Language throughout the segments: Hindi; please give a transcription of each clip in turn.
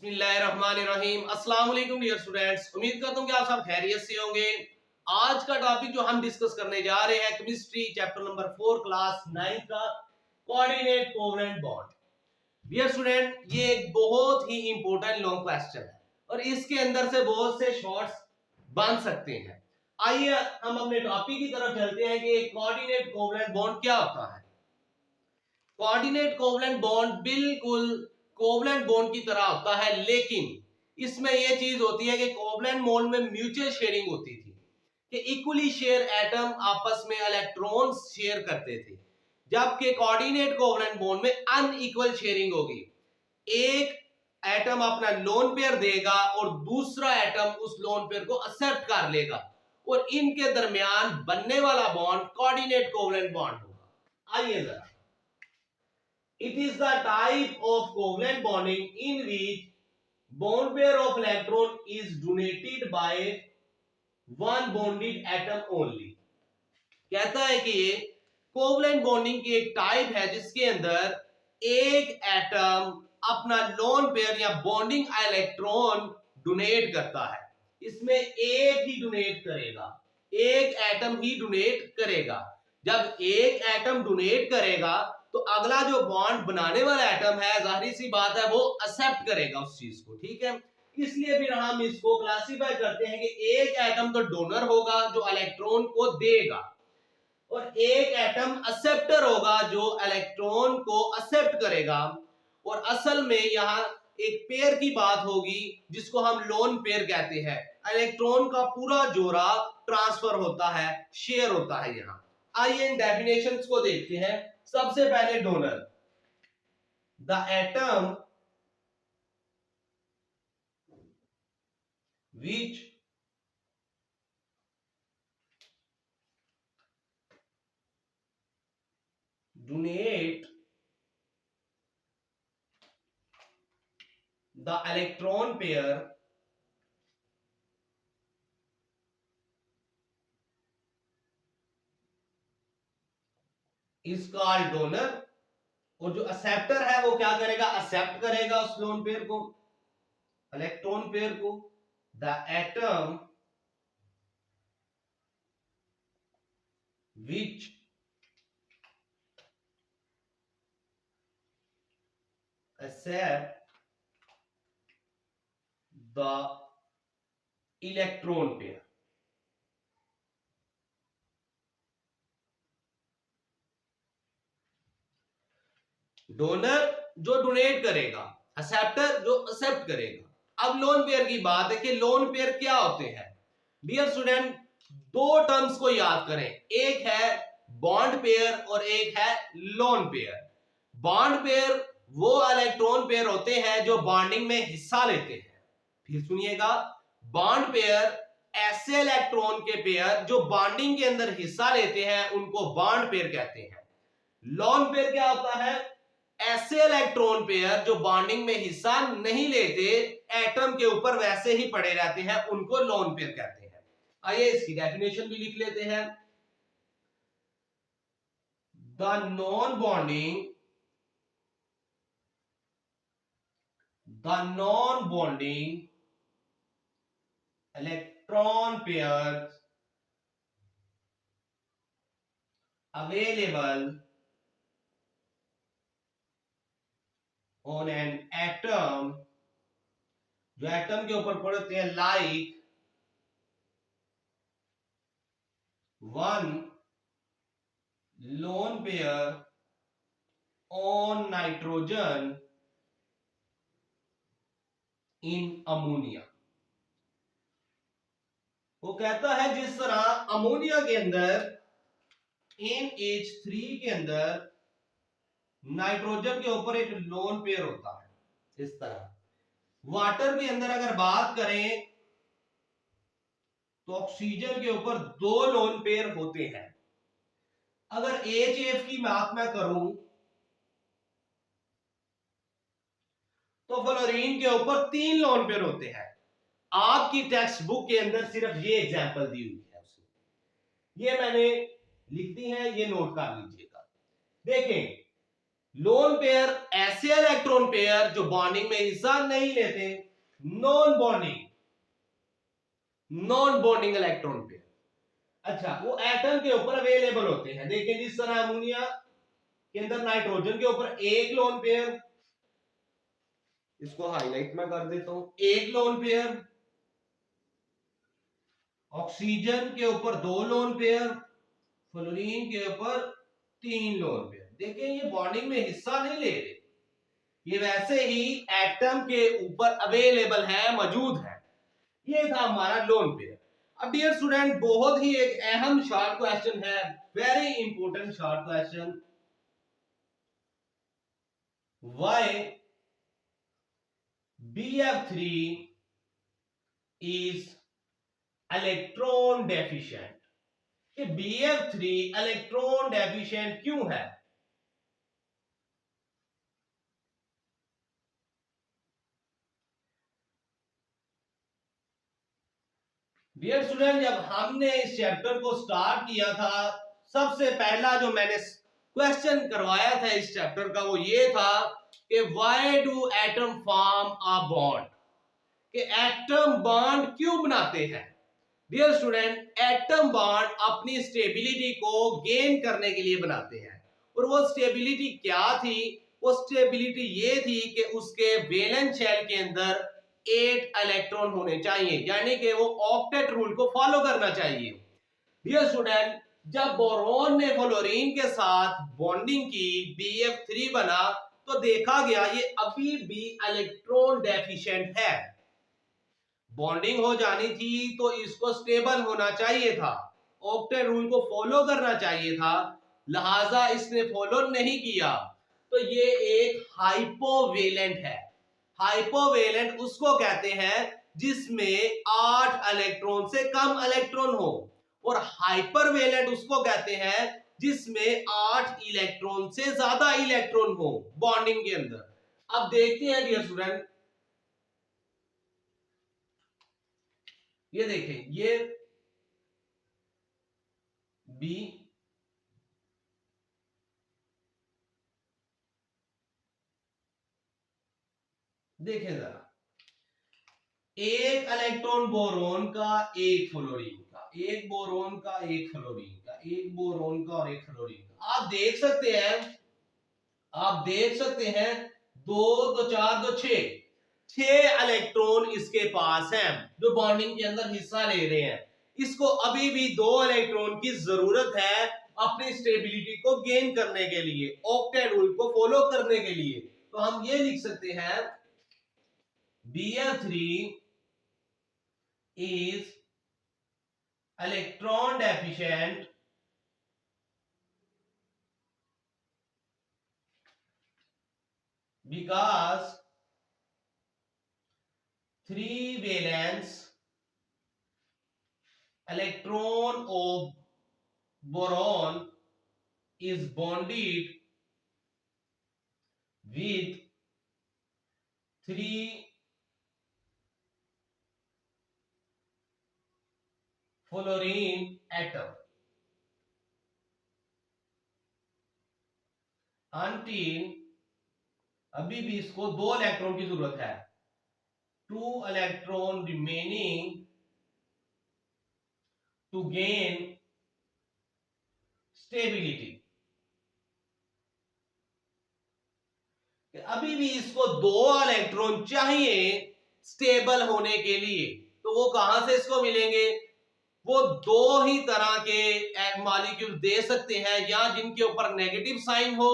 बिस्मिल्लाहिर्रहमानिर्रहीम। अस्सलाम वालेकुम डियर स्टूडेंट्स, उम्मीद करता हूँ कि आप सब खैरियत से होंगे। आज का टॉपिक जो हम डिस्कस करने जा रहे हैं केमिस्ट्री चैप्टर नंबर 4 क्लास 9 का coordinate covalent bond. Dear student, ये एक बहुत ही इंपॉर्टेंट लॉन्ग क्वेश्चन है और इसके अंदर से बहुत से शॉर्ट्स बन सकते हैं। आइए हम अपने टॉपिक की तरफ चलते हैं कि कोऑर्डिनेट कोवेलेंट बॉन्ड क्या होता है। कोऑर्डिनेट कोवेलेंट बॉन्ड बिल्कुल कोवेलेंट बॉन्ड की तरह होता है, लेकिन इसमें यह चीज होती है कि कोवेलेंट बॉन्ड में म्यूचुअल शेयरिंग होती थी कि इक्वली शेयर एटम आपस में इलेक्ट्रॉन्स शेयर करते थे, जबकि कोऑर्डिनेट कोवेलेंट बॉन्ड में अनइक्वल शेयरिंग होगी। एक एटम अपना लोन पेयर देगा और दूसरा एटम उस लोन पेयर को एक्सेप्ट कर लेगा और इनके दरमियान बनने वाला बॉन्ड कोऑर्डिनेट कोवेलेंट बॉन्ड होगा। आइए जरा, it is the type of covalent bonding in which bond pair of electron is donated by one bonded atom only। कहता है कि ये कोवलेंट बॉन्डिंग की एक टाइप है जिसके अंदर एक एटम अपना लोन पेयर या बॉन्डिंग इलेक्ट्रॉन डोनेट करता है। इसमें एक ही डोनेट करेगा, एक एटम ही डोनेट करेगा। जब एक एटम डोनेट करेगा तो अगला जो बॉन्ड बनाने वाला एटम है, जाहिर सी बात है, वो एक्सेप्ट करेगा उस चीज को, ठीक है। इसलिए फिर हम इसको क्लासिफाई करते हैं कि एक एटम तो डोनर होगा जो इलेक्ट्रॉन को देगा और एक एटम एक्सेप्टर होगा जो इलेक्ट्रॉन को एक्सेप्ट करेगा। और असल में यहाँ एक पेयर की बात होगी जिसको हम लोन पेयर कहते हैं। इलेक्ट्रॉन का पूरा जोड़ा ट्रांसफर होता है, शेयर होता है। यहाँ आइए इन डेफिनेशंस को देखते हैं। सबसे पहले donor, the atom which donate the electron pair is called donor. और जो एक्सेप्टर है वो क्या करेगा, एक्सेप्ट करेगा उस लोन पेयर को, इलेक्ट्रॉन पेयर को। The atom which accept the electron pair। Donor जो डोनेट करेगा, एक्सेप्टर जो एक्सेप्ट करेगा। अब लोन पेयर की बात है कि लोन पेयर क्या होते हैं। डियर स्टूडेंट, दो टर्म्स को याद करें, एक है बॉन्ड पेयर और एक है लोन पेयर। बॉन्ड पेयर वो इलेक्ट्रॉन पेयर होते हैं जो बॉन्डिंग में हिस्सा लेते हैं। फिर सुनिएगा, बॉन्ड पेयर ऐसे इलेक्ट्रॉन के पेयर जो बॉन्डिंग के अंदर हिस्सा लेते हैं उनको बॉन्ड पेयर कहते हैं। लोन पेयर क्या होता है, ऐसे इलेक्ट्रॉन पेयर जो बॉन्डिंग में हिस्सा नहीं लेते, एटम के ऊपर वैसे ही पड़े रहते हैं, उनको लोन पेयर कहते हैं। आइए इसकी डेफिनेशन भी लिख लेते हैं। The non bonding electron pairs available on an atom, जो एटम के ऊपर पड़ते हैं, like one lone pair on nitrogen in ammonia. वो कहता है जिस तरह अमोनिया के अंदर NH3 के अंदर नाइट्रोजन के ऊपर एक लोन पेयर होता है, इस तरह वाटर के अंदर अगर बात करें तो ऑक्सीजन के ऊपर दो लोन पेयर होते हैं। अगर HF की बात मैं करूं तो फ्लोरीन के ऊपर 3 लोन पेयर होते हैं। आपकी टेक्स्ट बुक के अंदर सिर्फ ये एग्जांपल दी हुई है, ये मैंने लिख दी है, ये नोट कर लीजिएगा। देखें, लोन पेयर ऐसे इलेक्ट्रॉन पेयर जो बॉन्डिंग में हिस्सा नहीं लेते, नॉन बॉन्डिंग इलेक्ट्रॉन पेयर। अच्छा, वो एटम के ऊपर अवेलेबल होते हैं। देखिए जिस तरह अमोनिया के अंदर नाइट्रोजन के ऊपर एक लोन पेयर, इसको हाईलाइट में कर देता हूं, एक लोन पेयर, ऑक्सीजन के ऊपर दो लोन पेयर, फ्लोरीन के ऊपर तीन लोन पेयर। देखिए ये बॉन्डिंग में हिस्सा नहीं ले रहे, ये वैसे ही एटम के ऊपर अवेलेबल है, मौजूद है। ये था हमारा लोन पेयर। अब डियर स्टूडेंट, बहुत ही एक अहम शॉर्ट क्वेश्चन है, very important short question. Why BF3 is electron deficient? कि BF3 इलेक्ट्रॉन डेफिशिएंट क्यों है? डियर स्टूडेंट, जब हमने इस चैप्टर को स्टार्ट किया था, सबसे पहला जो मैंने क्वेश्चन करवाया था इस चैप्टर का वो ये था कि why do atom form a bond? कि एटम बॉन्ड क्यों बनाते हैं? डियर स्टूडेंट, एटम बॉन्ड अपनी स्टेबिलिटी को गेन करने के लिए बनाते हैं। और वो स्टेबिलिटी क्या थी? वो स्टेबिलिटी ये थी कि उसके वैलेंस शेल के अंदर 8 इलेक्ट्रॉन होने चाहिए, यानी कि वो ऑक्टेट रूल को फॉलो करना चाहिए। डियर स्टूडेंट, जब बोरोन ने फ्लोरीन के साथ बॉन्डिंग की, BF3 बना, तो देखा गया ये अभी भी इलेक्ट्रॉन डेफिशिएंट है। बॉन्डिंग हो जानी थी तो इसको स्टेबल होना चाहिए था, ऑक्टेट रूल को फॉलो करना चाहिए था, लिहाजा इसने फॉलो नहीं किया, तो ये एक हाइपोवेलेंट है। हाइपोवेलेंट उसको कहते हैं जिसमें 8 इलेक्ट्रॉन से कम इलेक्ट्रॉन हो, और हाइपरवेलेंट उसको कहते हैं जिसमें 8 इलेक्ट्रॉन से ज्यादा इलेक्ट्रॉन हो बॉन्डिंग के अंदर। अब देखते हैं डियर स्टूडेंट, ये देखें, ये बी, देखें जरा, एक इलेक्ट्रॉन बोरोन का, एक फ्लोरीन का, एक बोरोन का, एक फ्लोरीन का, एक बोरोन का और एक फ्लोरीन का। आप देख सकते हैं 2 2 4 2 6 इलेक्ट्रॉन इसके पास हैं जो बॉन्डिंग के अंदर हिस्सा ले रहे हैं। इसको अभी भी 2 इलेक्ट्रॉन की जरूरत है अपनी स्टेबिलिटी को गेन करने के लिए, ऑक्टेट रूल को फॉलो करने के लिए। तो हम ये लिख सकते हैं BF3 is electron deficient because 3 valence electron of boron is bonded with 3 fluorine atom until, अभी भी इसको 2 इलेक्ट्रॉन की जरूरत है, 2 electron remaining to gain stability. अभी भी इसको 2 इलेक्ट्रॉन चाहिए स्टेबल होने के लिए। तो वो कहां से इसको मिलेंगे? वो 2 ही तरह के मॉलिक्यूल दे सकते हैं, या जिनके ऊपर नेगेटिव साइन हो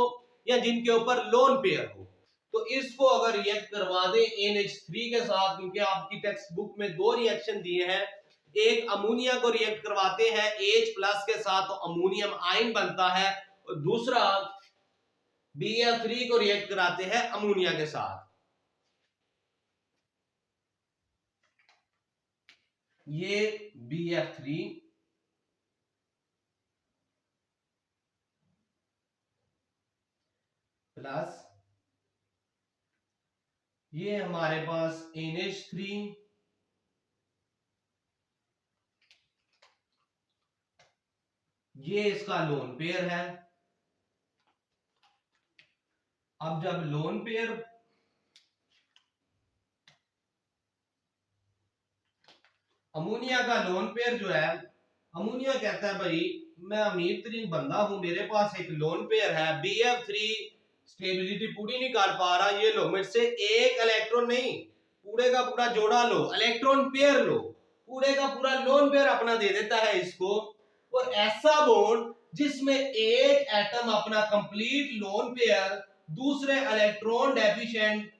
या जिनके ऊपर लोन पेयर हो। तो इसको अगर रिएक्ट करवा दें NH3 के साथ, क्योंकि आपकी टेक्स्ट बुक में 2 रिएक्शन दिए हैं, एक अमोनिया को रिएक्ट करवाते हैं H+ के साथ तो अमोनियम आयन बनता है, और दूसरा BF3 को रिएक्ट कराते हैं अमोनिया के साथ। ये BF3 प्लस ये हमारे पास NH3, ये इसका लोन पेयर है, अब जब लोन पेयर अमोनिया का लोन पेयर जो है, अमोनिया कहता है भाई मैं अमीर तरीन बंदा हूं, मेरे पास एक लोन पेयर है, BF3 स्टेबिलिटी पूरी नहीं कर पा रहा, ये लो मेरे से एक इलेक्ट्रॉन नहीं पूरे का पूरा जोड़ा लो, इलेक्ट्रॉन पेयर लो, पूरे का पूरा लोन पेयर अपना दे देता है इसको। और ऐसा बॉन्ड जिसमें एक एटम अपना कंप्लीट लोन पेयर दूसरे इलेक्ट्रॉन डेफिशिएंट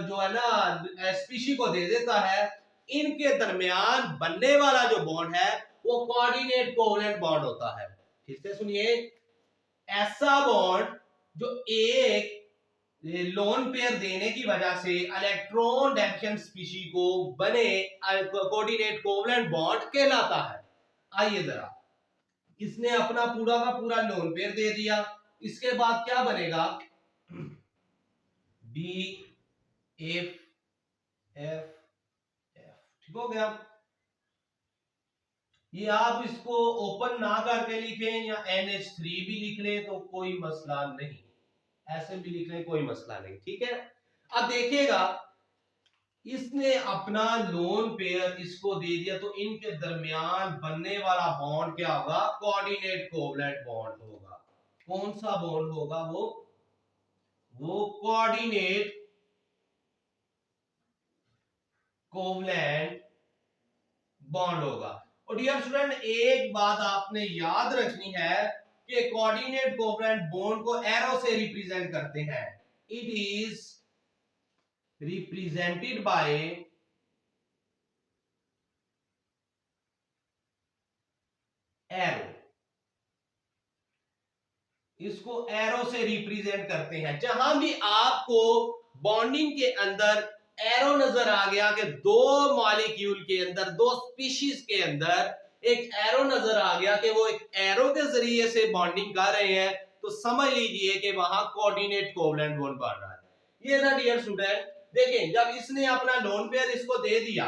जो है ना स्पीशी को दे देता है, इनके दरमियान बनने वाला जो बॉन्ड है वो कोऑर्डिनेट कोवलेंट बॉन्ड होता है। ठीक से सुनिए, ऐसा बॉन्ड जो एक लोन पेयर देने की वजह से इलेक्ट्रॉन डेफिशिएंट स्पीशी को बने कोऑर्डिनेट कोवलेंट बॉन्ड कहलाता है। आइए जरा, इसने अपना पूरा का पूरा लोन पेयर दे दिया, इसके बाद क्या बनेगा, बी एफ एफ एफ, ठीक हो गया। ये आप इसको ओपन ना करके लिखें या NH3 भी लिख लें तो कोई मसला नहीं, ऐसे भी लिख लें कोई मसला नहीं, ठीक है। अब देखिएगा, इसने अपना लोन पेयर इसको दे दिया तो इनके दरमियान बनने वाला बॉन्ड क्या होगा, कोऑर्डिनेट कोवलेंट बॉन्ड होगा। कौन सा बॉन्ड होगा, वो कोऑर्डिनेट कोवलेंट बॉन्ड होगा। और डियर स्टूडेंट, एक बात आपने याद रखनी है कि कोऑर्डिनेट कोवलेंट बॉन्ड को एरो से रिप्रेजेंट करते हैं, it is represented by arrow, इसको एरो से रिप्रेजेंट करते हैं। जहां भी आपको बॉन्डिंग के अंदर एरो नजर आ गया कि दो मॉलिक्यूल के अंदर, दो स्पीशीज के अंदर एक एरो नजर आ गया कि वो एक एरो के जरिए से बॉन्डिंग कर रहे हैं, तो समझ लीजिए कि वहां कोऑर्डिनेट कोवलेंट बॉन्ड बन रहा है। ये था डियर स्टूडेंट, देखें जब इसने अपना लोन पेयर इसको दे दिया,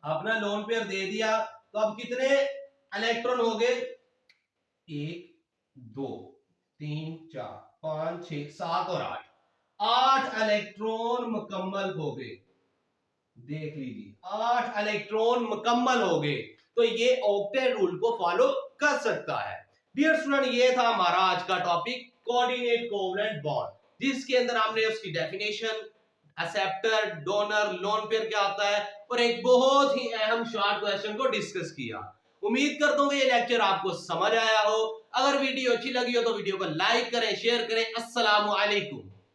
अपना लोन पेयर दे दिया, तो अब कितने इलेक्ट्रॉन हो गए, 1 2 3 4 5 6 7 और 8 इलेक्ट्रॉन मुकम्मल हो गए। देख लीजिए 8 इलेक्ट्रॉन मुकम्मल हो गए, तो ये ऑक्टेट रूल को फॉलो कर सकता है। डियर स्टूडेंट, ये था हमारा आज का टॉपिक कोऑर्डिनेट कोवलेंट बॉन्ड, जिसके अंदर हमने उसकी definition, acceptor, donor, lone pair क्या होता है और एक बहुत ही अहम शॉर्ट क्वेश्चन को डिस्कस किया। उम्मीद करता हूं कि ये लेक्चर आपको समझ आया हो। अगर वीडियो अच्छी लगी हो तो वीडियो को लाइक करें, शेयर करें। अस्सलामु अलैकुम।